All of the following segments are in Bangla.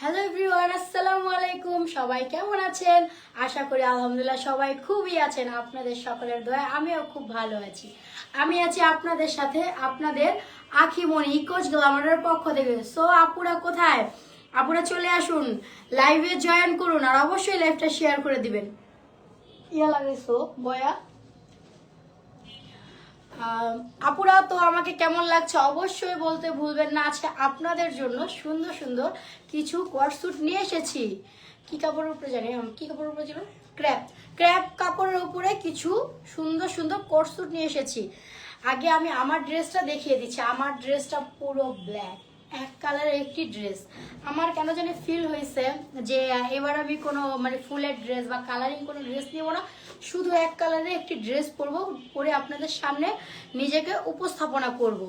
হ্যালো এভরিওয়ান, আসসালামু আলাইকুম। সবাই কেমন আছেন? আশা করি আলহামদুলিল্লাহ সবাই খুবই আছেন। আপনাদের সকলের দয়ায় আমিও খুব ভালো আছি। আমি আছি আপনাদের সাথে, আপনাদের আখিমণি ইকোজ গ্ল্যামারের পক্ষ থেকে। সো আপুরা কোথায়? আপুরা চলে আসুন, লাইভে জয়েন করুন, আর অবশ্যই লাইভটা শেয়ার করে দিবেন। ইয়া লাগাইছো বয়া? আপুরা তো আমাকে কেমন লাগছে অবশ্যই বলতে ভুলবেন না। আজকে আপনাদের জন্য সুন্দর সুন্দর কিছু কোয়ার্টস্যুট নিয়ে এসেছি। কি কাপড়ের উপরে জানি, কি কাপড়ের উপরে ছিল? ক্র্যাপ ক্র্যাপ কাপড়ের উপরে কিছু সুন্দর সুন্দর কোয়ার্টস্যুট নিয়ে এসেছি। আগে আমি আমার ড্রেসটা দেখিয়ে দিচ্ছি। আমার ড্রেসটা পুরো ব্ল্যাক, এক কালারের একটি ড্রেস। আমার কেন জানি ফিল হয়েছে যে এবার আমি কোনো ফুলের ড্রেস বা কালারিং কোনো ড্রেস নিব না, শুধু এক কালারের একটি ড্রেস পরবো, পরে আপনাদের সামনে নিজেকে উপস্থাপনা করব।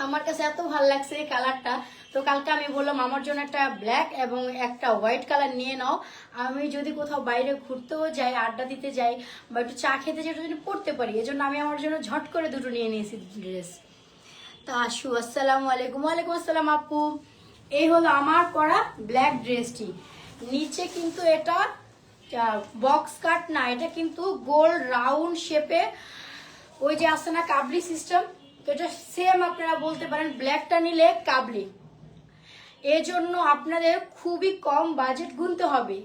আমার কাছে এত ভালো লাগছে এই কালারটা, তো কালকে আমি বললাম আমার জন্য একটা ব্ল্যাক এবং একটা হোয়াইট কালার নিয়ে নাও। আমি যদি কোথাও বাইরে ঘুরতেও যাই, আড্ডা দিতে যাই বা একটু চা খেতে যাই, যদি পরতে পারি, এজন্য আমি আমার জন্য ঝট করে দুটো নিয়ে নিয়েছি ড্রেস। তা আসু, আসসালামু আলাইকুম। ওয়ালাইকুম আসসালাম আপু। এই হলো আমার পরা ব্ল্যাক ড্রেসটি। নিচে কিন্তু এটা বক্স কাট না, এটা কিন্তু গোল রাউন্ড শেপে, ওই যে আছে না কাবলি সিস্টেম, তো এটা সেম আপনারা বলতে পারেন ব্ল্যাকটা নিলে কাবলি। এজন্য আপনাদের খুবই কম বাজেট গুনতে হবে।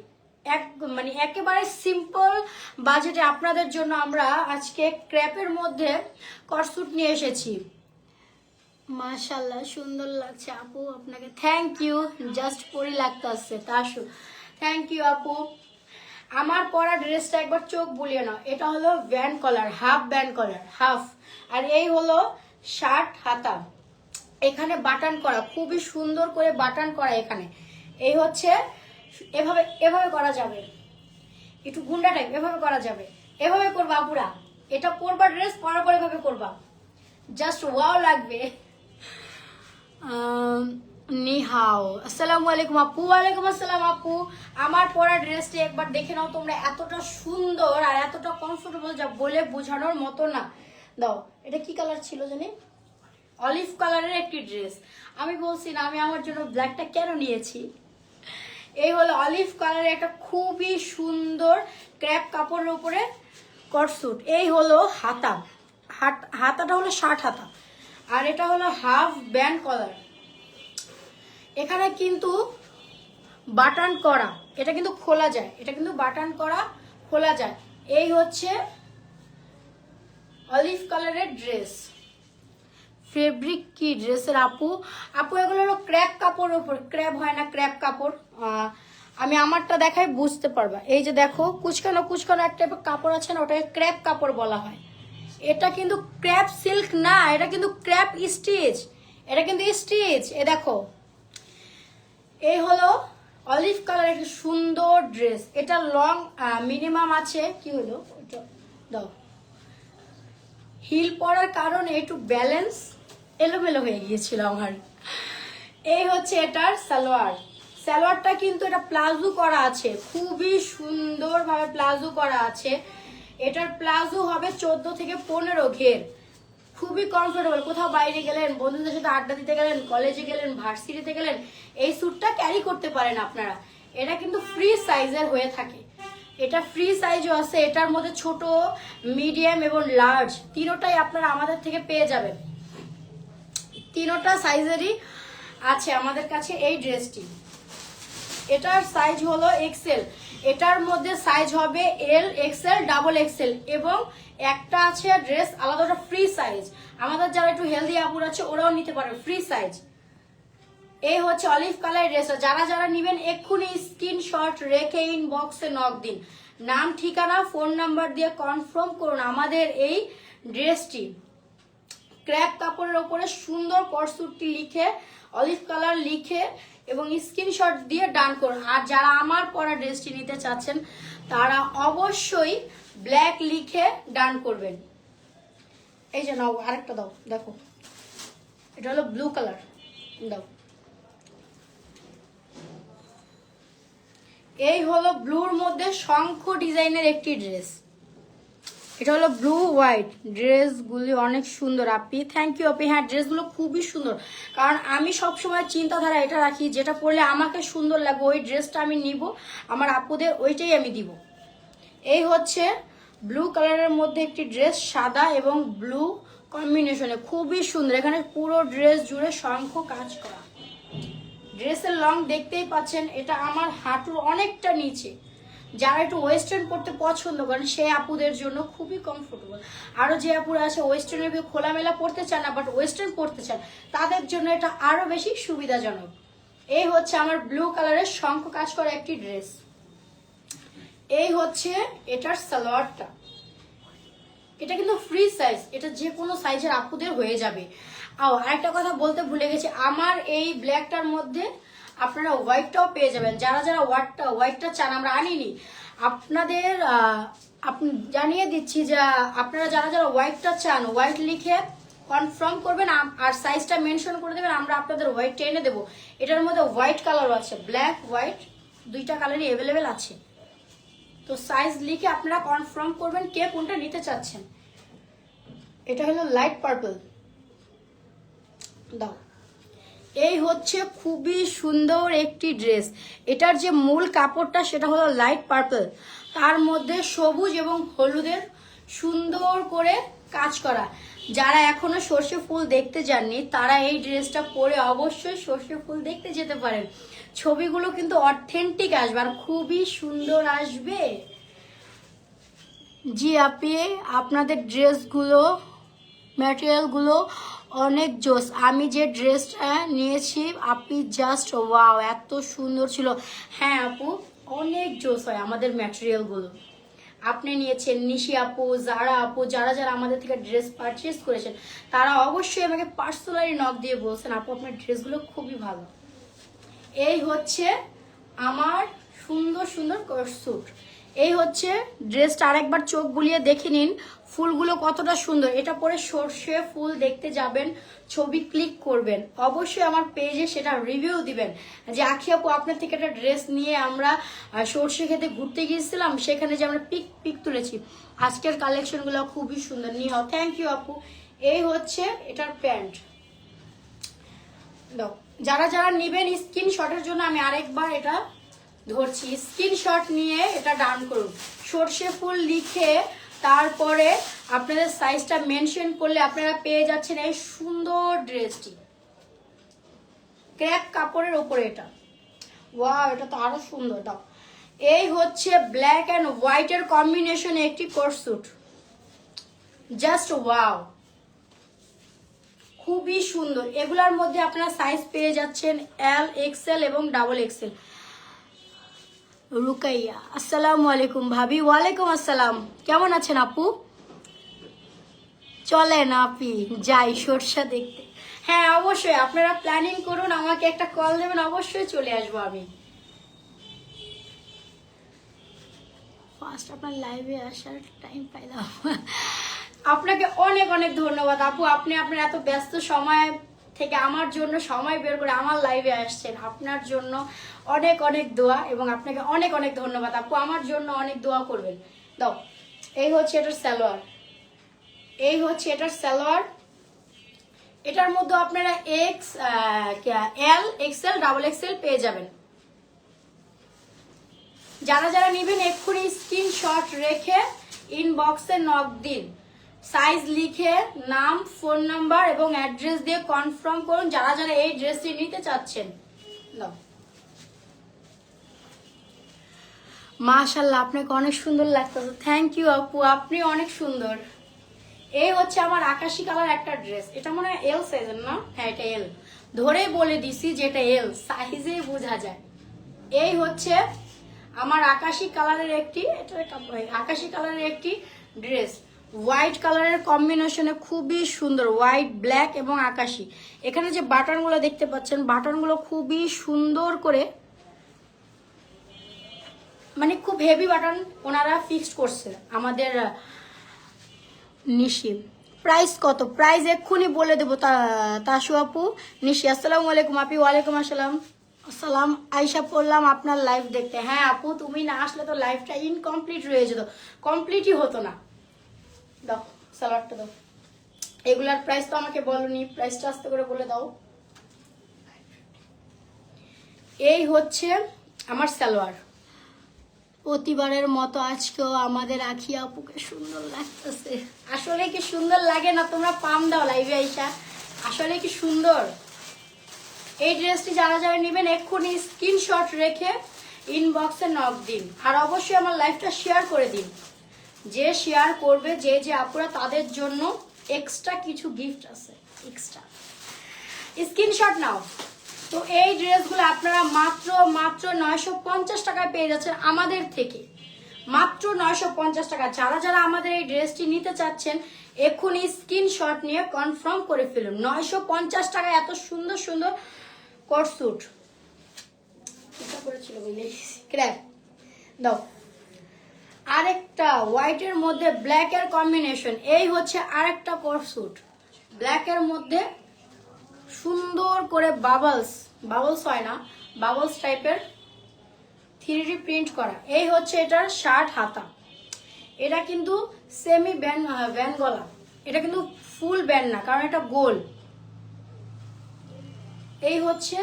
একেবারে সিম্পল বাজেটে আপনাদের জন্য আমরা আজকে ক্র্যাপের মধ্যে কটস্যুট নিয়ে এসেছি। মাশাল্লাহ, সুন্দর লাগছে আপু, আপনাকে থ্যাংক ইউ। জাস্ট পরি লাগতেছে তাসু, থ্যাংক ইউ আপু। আমার পরা ড্রেসটা একবার চোখ বুলিয়ে নাও। এটা হলো band collar, half band collar, half. আর এই হলো শার্ট হাতা, এখানে বাটন করা, খুবই সুন্দর করে বাটন করা এখানে। এই হচ্ছে এভাবে, এভাবে করা যাবে, একটু গুন্ডা টাইপ, এভাবে করা যাবে, এভাবে করবা আপুরা। এটা পরবা, ড্রেস পরার পর এভাবে করবা, জাস্ট ওয়াও লাগবে। নিহাও, আসসালামু আলাইকুম আপু। ওয়ালাইকুম আসসালাম আপু। আমার পরা ড্রেসটি একবার দেখে নাও তোমরা, এতটা সুন্দর আর এতটা কমফোর্টেবল যা বলে বোঝানোর মতো না। দাও, এটা কি কালার ছিল জানি, অলিভ কালারের একটি ড্রেস। আমি বলছি না আমি আমার জন্য ব্ল্যাকটা কেন নিয়েছি। এই হলো অলিভ কালারের একটা খুবই সুন্দর ক্র্যাপ কাপড়ের উপরে কটস্যুট। এই হলো হাতা, হাতাটা হলো শার্ট হাতা, আর এটা হলো হাফ ব্যান্ড কলার। এখানে কিন্তু বাটন করা, এটা কিন্তু খোলা যায়, এটা কিন্তু বাটন করা খোলা যায়। এই হচ্ছে অলিভ কালারের ড্রেস। ফেব্রিক কি ড্রেসের আপু? আপু এগুলো হলো ক্র্যাপ কাপড়ের উপর, ক্র্যাপ হয় না, ক্র্যাপ কাপড়। আমি আমারটা দেখাই বুঝতে পারবা। এই যে দেখো, কুচকানো কুচকানো একটা কাপড় আছে না, ওটাকে ক্র্যাপ কাপড় বলা হয়। এটা কিন্তু ক্র্যাপ সিল্ক না, এটা কিন্তু ক্র্যাপ স্টিচ, এটা কিন্তু স্টিচ। এ দেখো, এই হলো অলিভ কালার একটা সুন্দর ড্রেস। এটা লং মিনিমাম আছে, কি হলো দাও, হিল পরার কারণে একটু ব্যালেন্স এলোমেলো হয়ে গিয়েছিল আমার। এই হচ্ছে এটার সালোয়ার। সালোয়ারটা কিন্তু এটা প্লাজো করা আছে, খুবই সুন্দরভাবে প্লাজো করা আছে। এটার প্লাজো হবে 14 থেকে 15 ঘের, খুবই কমফোর্টেবল। কোথাও বাইরে গেলেন, বন্ধুদের সাথে আড্ডা দিতে গেলেন, কলেজে গেলেন, ভার্সিটিতে গেলেন, এই স্যুটটা ক্যারি করতে পারেন আপনারা। এটা কিন্তু ফ্রি সাইজের হয়ে থাকে, এটা ফ্রি সাইজও আছে। এটার মধ্যে ছোট, মিডিয়াম এবং লার্জ তিনোটাই আপনারা আমাদের থেকে পেয়ে যাবেন। তিনোটা সাইজেরই আছে আমাদের কাছে এই ড্রেসটি। এটার সাইজ হলো এক্সেল, এটার মধ্যে সাইজ হবে এল, এক্সেল, ডাবল এক্সেল, এবং একটা আছে ড্রেস আলাদা ফ্রি সাইজ। আমাদের যারা একটু হেলদি আপুর আছে ওরাও নিতে পারে ফ্রি সাইজ। এই হচ্ছে অলিভ কালার ড্রেস। যারা যারা নিবেন এক্ষুনি স্ক্রিনশট রেখে ইনবক্সে নক দিন, নাম ঠিকানা ফোন নাম্বার দিয়ে কনফার্ম করুন আমাদের এই ড্রেসটি। ক্র্যাপ কাপড়ের ওপরে সুন্দর কটস্যুটটি লিখে, অলিভ কালার লিখে এবং স্ক্রিনশট দিয়ে ডান করুন। আর যারা আমার পরা ড্রেসটি নিতে চাচ্ছেন তারা অবশ্যই ব্ল্যাক লিখে ডান করবেন। এই যে নাও, আরেকটা দাও, দেখো এটা হলো ব্লু কালার, দাও। এই হলো ব্লুর মধ্যে শঙ্খ ডিজাইনের একটি ড্রেস। এটা হলো ব্লু হোয়াইট, ড্রেসগুলি অনেক সুন্দর আপি, থ্যাংক ইউ আপি। হ্যাঁ, ড্রেসগুলো খুবই সুন্দর, কারণ আমি সবসময় চিন্তাধারা এটা রাখি যেটা পরলে আমাকে সুন্দর লাগবে ওই ড্রেসটা আমি নিব, আমার আপুদের ওইটাই আমি দিব। এই হচ্ছে ব্লু কালারের মধ্যে একটি ড্রেস, সাদা এবং ব্লু কম্বিনেশনে খুবই সুন্দর। এখানে পুরো ড্রেস জুড়ে শঙ্খ কাজ করা। ড্রেসের লং দেখতেই পাচ্ছেন, এটা আমার হাঁটুর অনেকটা নিচে। যারা একটু ওয়েস্টার্ন পরতে পছন্দ করেন সেই আপুদের জন্য খুবই কমফোর্টেবল। আরও যে আপুরা আছে ওয়েস্টার্নের খোলামেলা পরতে চান না বাট ওয়েস্টার্ন পরতে চান, তাদের জন্য এটা আরও বেশি সুবিধাজনক। এই হচ্ছে আমার ব্লু কালারের শঙ্খ কাজ করা একটি ড্রেস। এই হচ্ছে এটার সালোয়ারটা। এটা কিন্তু ফ্রি সাইজ, এটা যে কোনো সাইজের আপুদের হয়ে যাবে। আরেকটা কথা বলতে ভুলে গেছি, আমার এই ব্ল্যাকটার মধ্যে আপনারা হোয়াইটটাও পেয়ে যাবেন। যারা যারা হোয়াইটটা চান, আমরা আনিনি, আপনাদের আপনি জানিয়ে দিচ্ছি যে আপনারা যারা যারা হোয়াইটটা চান, হোয়াইট লিখে কনফার্ম করবেন আর সাইজটা মেনশন করে দেবেন, আমরা আপনাদের হোয়াইটটা এনে দেবো। এটার মধ্যে হোয়াইট কালারও আছে, ব্ল্যাক হোয়াইট দুইটা কালারই অ্যাভেলেবেল আছে। তো সাইজ লিখে আপনারা কনফার্ম করবেন কে কোনটা নিতে চাচ্ছেন। এটা হলো লাইট পার্পল দাও। এই হচ্ছে খুবই সুন্দর একটি ড্রেস। এটার যে মূল কাপড়টা সেটা হলো লাইট পার্পল, তার মধ্যে সবুজ এবং হলুদের সুন্দর করে কাজ করা। যারা এখনো সর্ষে ফুল দেখতে যাননি তারা এই ড্রেসটা পরে অবশ্যই সর্ষে ফুল দেখতে যেতে পারেন। ছবিগুলো কিন্তু অথেন্টিক আসবে আর খুবই সুন্দর আসবে। জি আপি, আপনাদের ড্রেসগুলো ম্যাটেরিয়ালগুলো অনেক জোস। আমি যে ড্রেসটা নিয়েছি আপনি জাস্ট ওয়াও, এত সুন্দর ছিল। হ্যাঁ আপু, অনেক জোস হয় আমাদের ম্যাটেরিয়ালগুলো। আপনি নিয়েছেন নিশি আপু, যারা আপু, যারা যারা আমাদের থেকে ড্রেস পারচেস করেছেন তারা অবশ্যই আমাকে পার্সোনালি নক দিয়ে বলছেন আপু আপনার ড্রেসগুলো খুবই ভালো। এই হচ্ছে আমার সুন্দর সুন্দর স্যুট। এই হচ্ছে ড্রেসটা, আরেকবার চোখ বুলিয়ে দেখে নিন ফুলগুলো কতটা সুন্দর। এটা পরে সর্ষে ফুল দেখতে যাবেন, ছবি ক্লিক করবেন, অবশ্যই আমার পেজে সেটা রিভিউ দিবেন যে আখি আপু আপনার থেকে একটা ড্রেস নিয়ে আমরা সর্ষে খেতে ঘুরতে গিয়েছিলাম, সেখানে যে আমরা পিক তুলেছি। আজকের কালেকশনগুলো খুবই সুন্দর, নিয়ে থ্যাংক ইউ আপু। এই হচ্ছে এটার প্যান্ট দাও। যারা যারা নেবেন স্ক্রিনশটের জন্য আমি আরেকবার এটা ধরছি, স্ক্রিনশট নিয়ে এটা ডান করুন। সর্ষে ফুল লিখে তারপরে আপনাদের সাইজটা মেনশন করলে আপনারা পেয়ে যাচ্ছেন এই সুন্দর ড্রেসটি, ক্র্যাপ কাপড়ের ওপরে। এটা ওয়াও, এটা তো আরো সুন্দর। দাও, এই হচ্ছে ব্ল্যাক অ্যান্ড হোয়াইটের কম্বিনেশনে একটি কোট স্যুট, জাস্ট ওয়াও, খুবই সুন্দর। এগুলার মধ্যে আপনারা সাইজ পেয়ে যাচ্ছেন এল, এক্সেল এবং ডাবল এক্সেল। রুকাইয়া, আসসালামু আলাইকুম ভাবি। ওয়ালাইকুম আসসালাম, কেমন আছেন আপু? চলেন আপি যাই সরষা দেখতে। হ্যাঁ অবশ্যই, আপনারা প্ল্যানিং করুন, আমাকে একটা কল দেবেন, অবশ্যই চলে আসবো আমি। ফার্স্ট আপনার লাইভে আসার টাইম পাইলাম। আপনাকে অনেক অনেক ধন্যবাদ আপু, আপনি আপনার এত ব্যস্ত সময় থেকে আমার জন্য সময় বের করে আমার লাইভে আসছেন। আপনার জন্য অনেক অনেক দোয়া এবং আপনাকে অনেক অনেক ধন্যবাদ আপু, আমার জন্য অনেক দোয়া করবেন। দাও, এই হচ্ছে এটার সালোয়ার। এই হচ্ছে এটার সালোয়ার। এটার মধ্যে আপনারা এল, এক্সেল, ডাবল এক্সেল পেয়ে যাবেন। যারা যারা নেবেন এক্ষুনি স্ক্রিনশট রেখে ইনবক্সে নক দিন, সাইজ লিখে নাম, ফোন নাম্বার এবং অ্যাড্রেস দিয়ে কনফার্ম করুন যারা যারা এই ড্রেসটি নিতে চাচ্ছেন। নাও, মাশাআল্লাহ আপনাকে অনেক সুন্দর লাগতেছে। থ্যাংক ইউ আপু, আপনি অনেক সুন্দর। এই হচ্ছে আমার আকাশি কালার একটা ড্রেস, এটা মনে হয় এল সাইজের না? হ্যাঁ এটা এল, ধরেই বলে দিছি যে এটা এল, সাইজে বোঝা যায়। এই হচ্ছে আমার আকাশি কালারের একটি ড্রেস, হোয়াইট কালারের কম্বিনেশনে খুবই সুন্দর, হোয়াইট, ব্ল্যাক এবং আকাশি। এখানে যে বাটনগুলো দেখতে পাচ্ছেন, বাটনগুলো খুবই সুন্দর করে, মানে খুব হেভি বাটন ওনারা ফিক্সড করছে আমাদের নিশি। প্রাইস কত? প্রাইস এক্ষুনি বলে দেবো। তাশু আপু, নিশি আসসালামু আলাইকুম আপি। ওয়ালাইকুম আসসালাম। আসসালাম, আয়শা পড়লাম আপনার লাইভ দেখতে। হ্যাঁ আপু, তুমি না আসলে তো লাইভটা ইনকমপ্লিট রয়ে যেত, কমপ্লিটই হতো না। দাও সালোয়ারটা দাও। এগুলার প্রাইস তো আমাকে বলনি, প্রাইসটা আস্তে করে বলে দাও। এই হচ্ছে আমার সালোয়ার। প্রতিবারের মতো আজকেও আমাদের আখি আপুকে সুন্দর লাগতেছে। আসলে কি সুন্দর লাগে না? তোমরা পাম দাও লাইভে আইসা, আসলে কি সুন্দর। এই ড্রেসটি যারা যারা নেবেন এক্ষুনি স্ক্রিনশট রেখে ইনবক্সে নক দিন, আর অবশ্যই আমার লাইভটা শেয়ার করে দিন। যে শেয়ার করবে, যে যে আপুরা, তাদের জন্য এক্সট্রা কিছু গিফট আছে, এক্সট্রা স্ক্রিনশট নাও। তো এই ড্রেসগুলো আপনারা মাত্র 950 টাকায় পেয়ে যাচ্ছেন আমাদের থেকে, মাত্র 950 টাকা। যারা যারা আমাদের এই ড্রেসটি নিতে চাচ্ছেন এক্ষুনি স্ক্রিনশট নিয়ে কনফার্ম করে ফেলুন। 950 টাকায় এত সুন্দর সুন্দর কোট স্যুট করেছিল ক্র্যাপ দাও। আরেকটা হোয়াইটের মধ্যে ব্ল্যাক এর কম্বিনেশন, এই হচ্ছে আরেকটা কোট স্যুট ব্ল্যাকের মধ্যে সুন্দর করে বাবলস হয় না, বাবলস টাইপের 3D প্রিন্ট করা। এই হচ্ছে এটার শার্ট হাতা। এটা কিন্তু সেমি ব্যান্ড গলা, এটা কিন্তু ফুল ব্যান্ড না, কারণ এটা গোল। এই হচ্ছে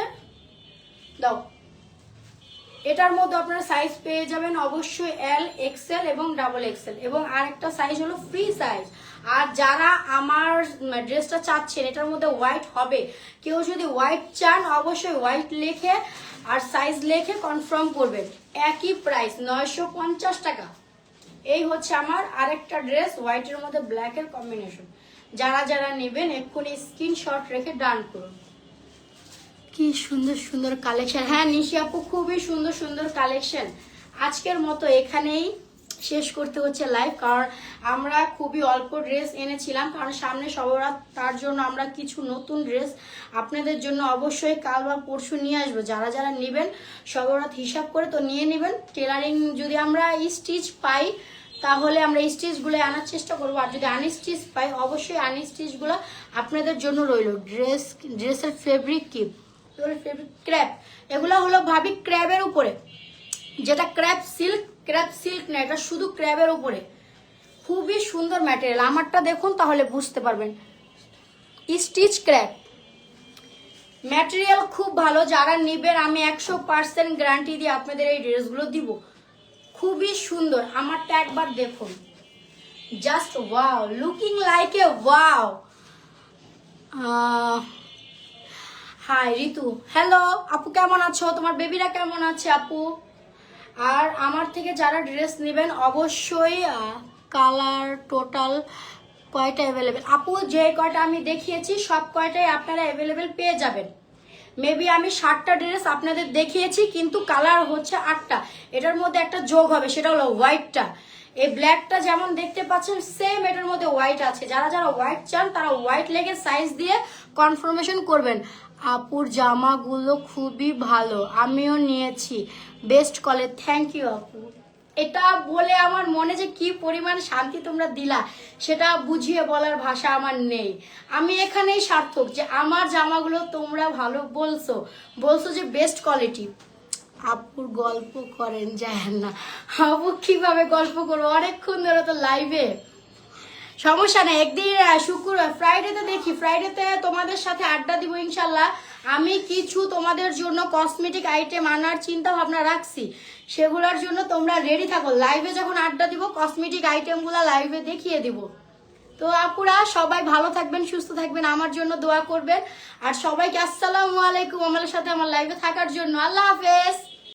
দাও। এটার মধ্যে আপনারা সাইজ পেয়ে যাবেন অবশ্যই এল, এক্সেল এবং ডাবল এক্সেল, এবং আরেকটা সাইজ হলো ফ্রি সাইজ। আর যারা আমার ড্রেসটা চাচ্ছেন এটার মধ্যে হোয়াইট হবে, কেউ যদি হোয়াইট চান অবশ্যই হোয়াইট লিখে আর সাইজ লিখে কনফার্ম করবেন। একই প্রাইস 950 টাকা। এই হচ্ছে আমার আরেকটা ড্রেস হোয়াইটের মধ্যে ব্ল্যাকের কম্বিনেশন। যারা যারা নেবেন এক্ষুনি স্ক্রিনশট রেখে ডান করুন। কি সুন্দর সুন্দর কালেকশন। হ্যাঁ নিশি আপু, খুবই সুন্দর সুন্দর কালেকশন। আজকের মতো এখানেই শেষ করতে হচ্ছে লাইভ, কারণ আমরা খুবই অল্প ড্রেস এনেছিলাম, কারণ সামনে সবরাত, তার জন্য আমরা কিছু নতুন ড্রেস আপনাদের জন্য অবশ্যই কাল বা পরশু নিয়ে আসবো। যারা যারা নেবেন সবরাত হিসাব করে তো নিয়ে নেবেন। টেলারিং যদি আমরা স্টিচ পাই তাহলে আমরা স্টিচগুলো আনার চেষ্টা করবো, আর যদি আনস্টিচ পাই অবশ্যই আনস্টিচগুলো আপনাদের জন্য রইল। ড্রেসের ফেব্রিক কি? ক্র্যাপ। এগুলো হলো ভাবি ক্র্যাবের উপরে, যেটা ক্র্যাপ সিল্ক না, এটা শুধু ক্র্যাবের উপরে। খুবই সুন্দর ম্যাটেরিয়াল। আমারটা দেখুন তাহলে বুঝতে পারবেন। স্টিচ ক্র্যাপ ম্যাটেরিয়াল খুব ভালো। যারা নেবেন আমি 100% গ্যারান্টি দিয়ে আপনাদের এই ড্রেসগুলো দিব। খুবই সুন্দর। আমারটা একবার দেখুন, just wow, looking like a wow. Hi Ritu, hello আপু, কেমন আছো? তোমার বেবিরা কেমন আছে আপু? আর আমার থেকে যারা ড্রেস নেবেন অবশ্যই কালার টোটাল কয়টা অ্যাভেলেবেল আপু? যে কয়টা আমি দেখিয়েছি সব কয়টাই আপনারা অ্যাভেলেবেল পেয়ে যাবেন। মেবি আমি 60টা ড্রেস আপনাদের দেখিয়েছি, কিন্তু কালার হচ্ছে 8টা। এটার মধ্যে একটা যোগ হবে, সেটা হলো হোয়াইটটা। এই ব্ল্যাকটা যেমন দেখতে পাচ্ছেন সেম এটার মধ্যে হোয়াইট আছে। যারা যারা হোয়াইট চান তারা হোয়াইট লেগে সাইজ দিয়ে কনফার্মেশন করবেন। আপুর জামাগুলো খুবই ভালো, আমিও নিয়েছি, বেস্ট কলে। থ্যাংক ইউ আপু। এটা বলে আমার মনে যে কি পরিমাণ শান্তি তোমরা দিলা সেটা বুঝিয়ে বলার ভাষা আমার নেই। আমি এখানেই সার্থক যে আমার জামাগুলো তোমরা ভালো বলছো যে বেস্ট কোয়ালিটি। আপুর গল্প করেন যায় না। আপু কিভাবে গল্প করবো, অনেকক্ষণ ধরে তো লাইভে। সমস্যা নেই, একদিন ফ্রাইডেতে দেখি, ফ্রাইডেতে তোমাদের সাথে আড্ডা দিব ইনশাল্লাহ। আমি কিছু তোমাদের জন্য কসমেটিক আইটেম আনার চিন্তা ভাবনা রাখছি, সেগুলোর জন্য তোমরা রেডি থাকো। লাইভে যখন আড্ডা দিব কসমেটিক আইটেমগুলো লাইভে দেখিয়ে দিব। তো আপুরা সবাই ভালো থাকবেন, সুস্থ থাকবেন, আমার জন্য দোয়া করবেন। আর সবাইকে আসসালামু আলাইকুম আমার সাথে আমার লাইভে থাকার জন্য। আল্লাহ হাফেজ।